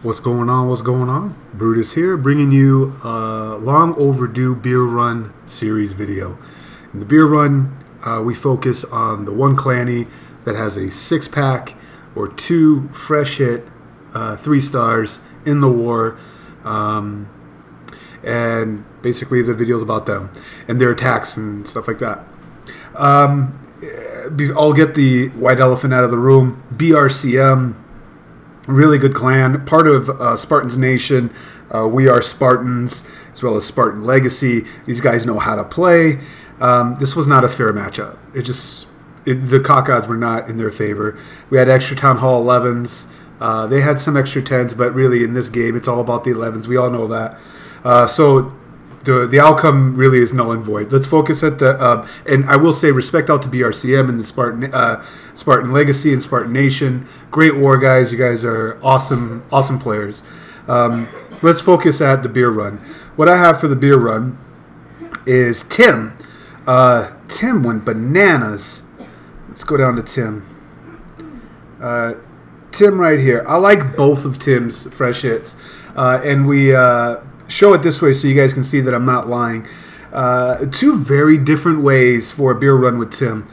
What's going on? What's going on? Brutus here, bringing you a long overdue beer run series video. In the beer run, we focus on the one clanny that has a 6-pack or 2 fresh hit 3 stars in the war, and basically the video's about them and their attacks and stuff like that. I'll get the white elephant out of the room. BRCM. Really good clan, part of Spartan's Nation. We are Spartans, as well as Spartan Legacy. These guys know how to play. This was not a fair matchup. The cock odds were not in their favor. We had extra Town Hall 11s. They had some extra 10s, but really in this game, it's all about the 11s. We all know that. So the outcome really is null and void. Let's focus at the and I will say respect out to BRCM and the Spartan Legacy and Spartan Nation. Great war guys. You guys are awesome players. Let's focus at the beer run. What I have for the beer run is Tim. Tim went bananas. Let's go down to Tim. Tim right here. I like both of Tim's fresh hits, and we show it this way so you guys can see that I'm not lying. 2 very different ways for a beer run with Tim.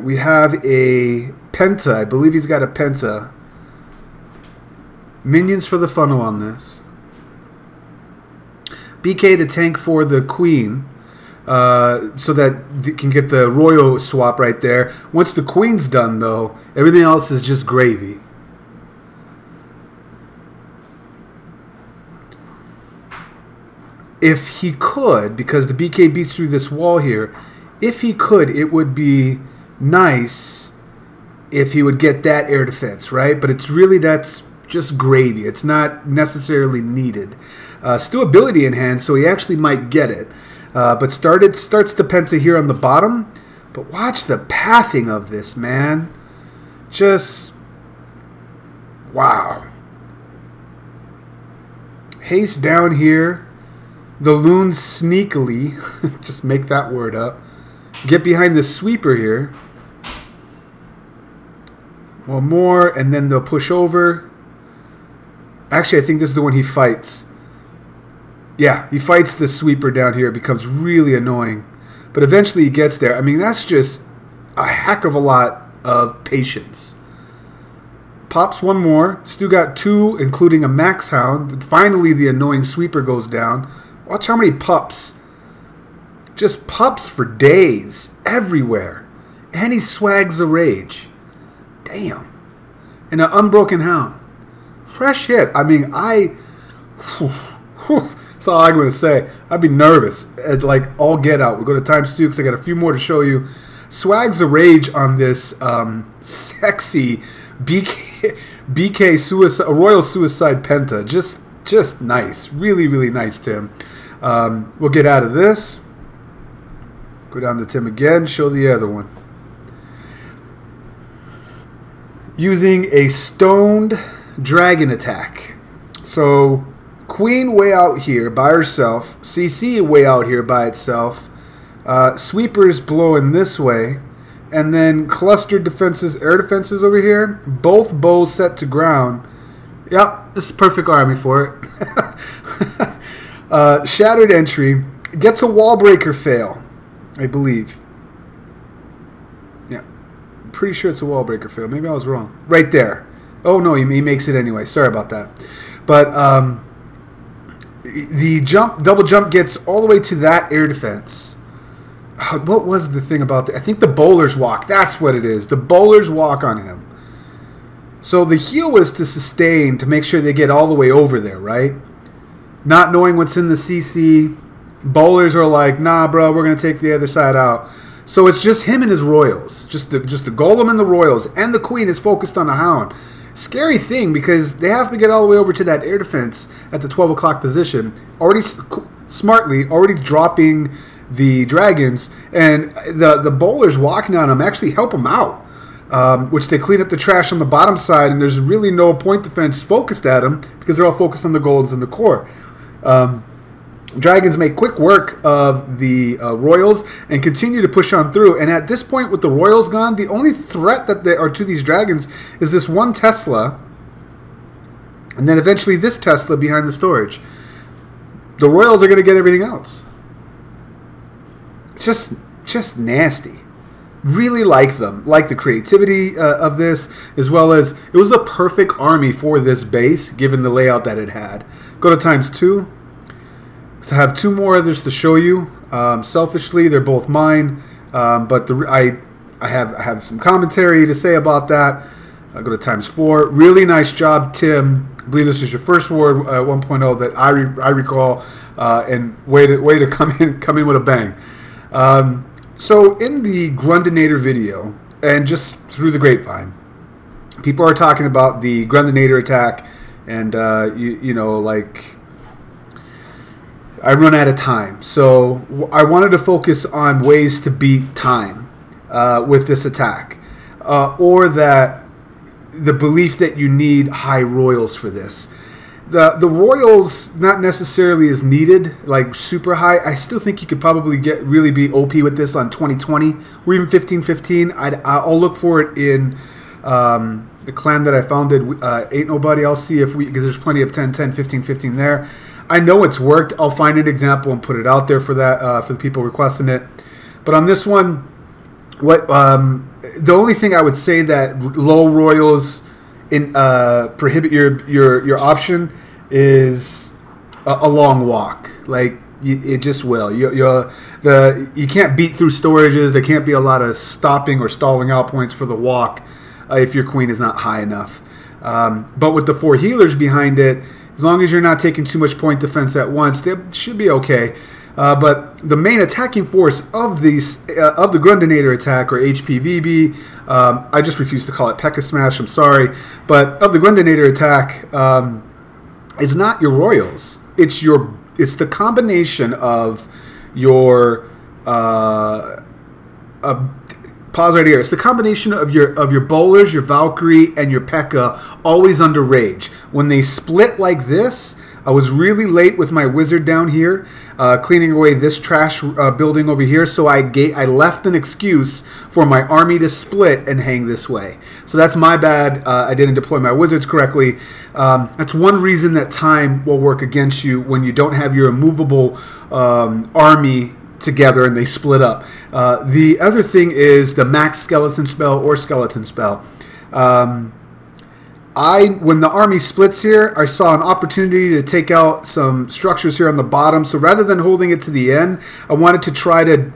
We have a Penta. I believe he's got a Penta. Minions for the funnel on this. BK to tank for the Queen, so that you can get the Royal swap right there. Once the Queen's done, though, everything else is just gravy. If he could, because the BK beats through this wall here, if he could, it would be nice if he would get that air defense, right? But it's really, that's just gravy. It's not necessarily needed. Still ability in hand, so he actually might get it. But starts the Penta here on the bottom. But watch the pathing of this, man. Just, wow. Haste down here. The loons sneakily, just make that word up, get behind the sweeper here. One more, and then they'll push over. Actually, I think this is the one he fights. Yeah, he fights the sweeper down here. It becomes really annoying. But eventually he gets there. I mean, that's just a heck of a lot of patience. Pops one more. Still got 2, including a max hound. Finally, the annoying sweeper goes down. Watch how many pups. Just pups for days. Everywhere. And he swags a rage. Damn. And an unbroken hound. Fresh hit. I mean, that's all I'm going to say. I'd be nervous. At like all get out. We'll go to times 2 because I got a few more to show you. Swags a rage on this sexy BK suicide, a Royal Suicide Penta. Just nice. Really, really nice, Tim. We'll get out of this. Go down to Tim again. Show the other one. Using a stoned dragon attack. So, Queen way out here by herself. CC way out here by itself. Sweepers blowing this way. And then clustered defenses, air defenses over here. Both bows set to ground. Yep, this is perfect army for it. Shattered entry. Gets a wall breaker fail, I believe. Yeah, I'm pretty sure it's a wall breaker fail. Maybe I was wrong. Right there. Oh, no, he makes it anyway. Sorry about that. But the double jump gets all the way to that air defense. What was the thing about that? I think the bowler's walk. That's what it is. The bowler's walk on him. So the heal was to sustain, to make sure they get all the way over there, right? Not knowing what's in the CC. Bowlers are like, nah, bro, we're going to take the other side out. So it's just him and his royals. Just the golem and the royals. And the queen is focused on the hound. Scary thing, because they have to get all the way over to that air defense at the 12 o'clock position. Already smartly, already dropping the dragons. And the bowlers walking on them actually help them out. Which they clean up the trash on the bottom side, and there's really no point defense focused at them because they're all focused on the golems and the core. Dragons make quick work of the royals and continue to push on through. And at this point, with the royals gone, the only threat that they are to these dragons is this one Tesla And then eventually this Tesla behind the storage. The Royals are going to get everything else. It's just nasty. Really like them. Like the creativity of this, as well as it was the perfect army for this base, given the layout that it had. Go to ×2. So I have 2 more others to show you. Selfishly, they're both mine, but I have some commentary to say about that. I'll go to ×4. Really nice job, Tim. I believe this is your first war 1.0 that I recall, and way to come in with a bang. So in the Grundinator video, and just through the grapevine, people are talking about the Grundinator attack, and you know, like, I run out of time. So I wanted to focus on ways to beat time with this attack, or that the belief that you need high royals for this. The royals not necessarily is needed, like super high. I still think you could probably really be OP with this on 2020 or even 1515. I'll look for it in the clan that I founded. Ain't Nobody. I'll see if because there's plenty of 10, 10, 15, 15 there. I know it's worked. I'll find an example and put it out there for that for the people requesting it. But on this one, what the only thing I would say that low royals prohibit your option is a long walk. Like it just will. You can't beat through storages. There can't be a lot of stopping or stalling out points for the walk if your queen is not high enough. But with the 4 healers behind it, as long as you're not taking too much point defense at once, they should be okay. But the main attacking force of the Grundinator attack, or HPVB, I just refuse to call it P.E.K.K.A. Smash, I'm sorry, but of the Grundinator attack, it's not your royals. It's the combination of your pause right here. It's the combination of your bowlers, your Valkyrie, and your P.E.K.K.A. always under rage. When they split like this, I was really late with my wizard down here, cleaning away this trash building over here, so I left an excuse for my army to split and hang this way. So that's my bad. I didn't deploy my wizards correctly. That's one reason that time will work against you when you don't have your immovable army together and they split up. The other thing is the max skeleton spell or skeleton spell. When the army splits here, I saw an opportunity to take out some structures here on the bottom. So rather than holding it to the end, I wanted to try to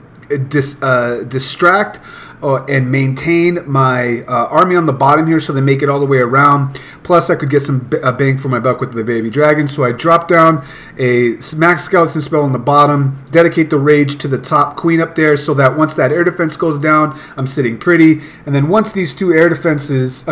distract and maintain my army on the bottom here so they make it all the way around. Plus, I could get some bang for my buck with the baby dragon. So I dropped down a max skeleton spell on the bottom, dedicate the rage to the top queen up there so that once that air defense goes down, I'm sitting pretty. And then once these 2 air defenses,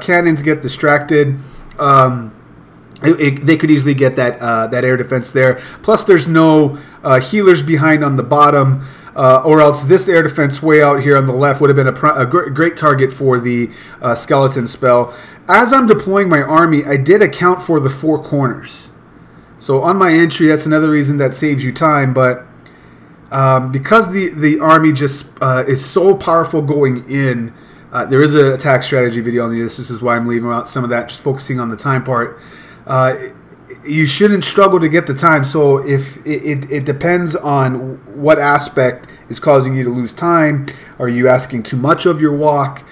cannons get distracted, they could easily get that air defense there. Plus, there's no healers behind on the bottom. Or else this air defense way out here on the left would have been a great target for the skeleton spell. As I'm deploying my army, I did account for the 4 corners. So on my entry, that's another reason that saves you time. But because the army just is so powerful going in, there is an attack strategy video on this. This is why I'm leaving out some of that, just focusing on the time part. You shouldn't struggle to get the time. So if it depends on what aspect is causing you to lose time. Are you asking too much of your walk?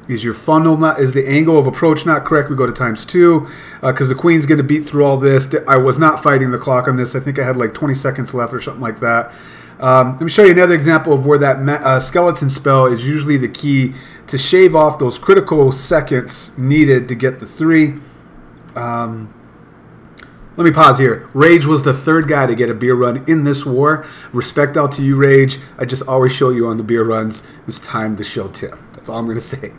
Is your funnel is the angle of approach not correct? We go to ×2 because the queen's going to beat through all this. I was not fighting the clock on this. I think I had like 20 seconds left or something like that. Let me show you another example of where that skeleton spell is usually the key to shave off those critical seconds needed to get the 3. Let me pause here. Rage was the 3rd guy to get a beer run in this war. Respect out to you, Rage. I just always show you on the beer runs. It was time to show Tim. That's all I'm going to say.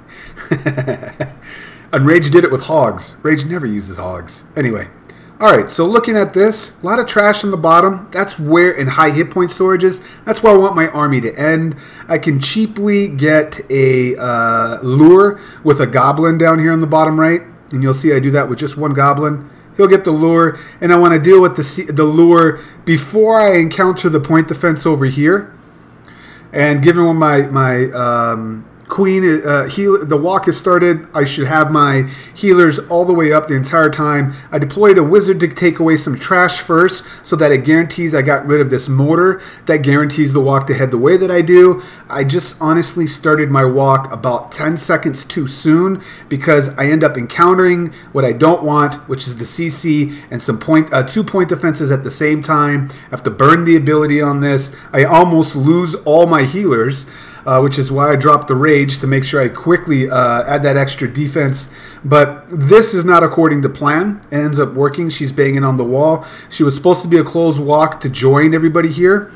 And Rage did it with hogs. Rage never uses hogs. Anyway. Alright, so looking at this, a lot of trash on the bottom. That's where, in high hit point storages, that's where I want my army to end. I can cheaply get a lure with a goblin down here on the bottom right. And you'll see I do that with just 1 goblin. He'll get the lure, and I want to deal with the lure before I encounter the point defense over here. And given what my Queen, the walk has started. I should have my healers all the way up the entire time. I deployed a wizard to take away some trash first so that it guarantees I got rid of this mortar. That guarantees the walk to head the way that I do. I just honestly started my walk about 10 seconds too soon because I end up encountering what I don't want, which is the CC and some 2-point defenses at the same time. I have to burn the ability on this. I almost lose all my healers. Which is why I dropped the rage to make sure I quickly add that extra defense. But this is not according to plan. It ends up working. She's banging on the wall. She was supposed to be a closed walk to join everybody here.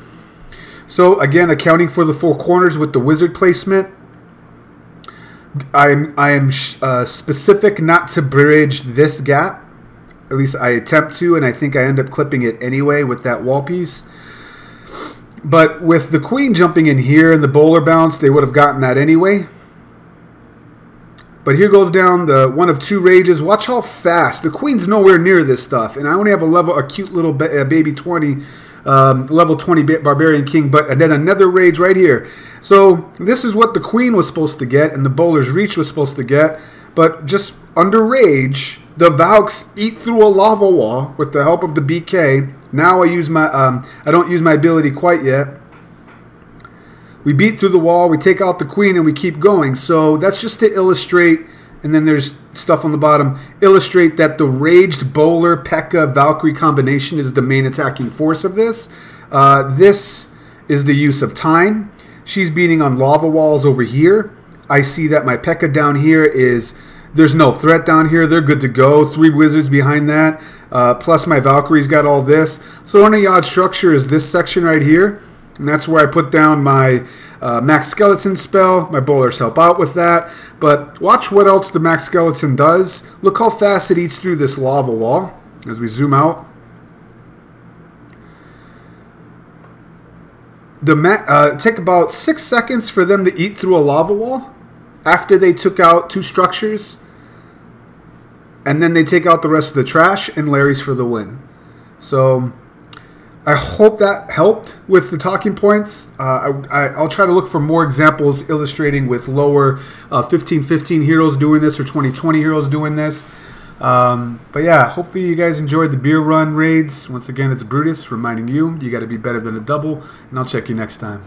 So again, accounting for the 4 corners with the wizard placement. I am specific not to bridge this gap. At least I attempt to, and I think I end up clipping it anyway with that wall piece. But with the queen jumping in here and the bowler bounce, they would have gotten that anyway. But here goes down the one of 2 rages. Watch how fast. The queen's nowhere near this stuff. And I only have a cute little baby 20, level 20 barbarian king. And then another rage right here. So this is what the queen was supposed to get and the bowler's reach was supposed to get. But just under rage, the Valks eat through a lava wall with the help of the BK. Now I use my I don't use my ability quite yet. We beat through the wall, we take out the queen, and we keep going. So that's just to illustrate, and then there's stuff on the bottom, illustrate that the raged bowler P.E.K.K.A. Valkyrie combination is the main attacking force of this. This is the use of time. She's beating on lava walls over here. I see that my P.E.K.K.A. down here is, there's no threat down here. They're good to go. 3 wizards behind that. Plus my Valkyries got all this. So only odd structure is this section right here. And that's where I put down my max skeleton spell. My bowlers help out with that. But watch what else the max skeleton does. Look how fast it eats through this lava wall as we zoom out. Take about 6 seconds for them to eat through a lava wall after they took out 2 structures. And then they take out the rest of the trash, and Larry's for the win. So I hope that helped with the talking points. I'll try to look for more examples illustrating with lower 15-15 heroes doing this or 20-20 heroes doing this. But yeah, hopefully you guys enjoyed the beer run raids. Once again, it's Brutus reminding you, you got to be better than a double, and I'll check you next time.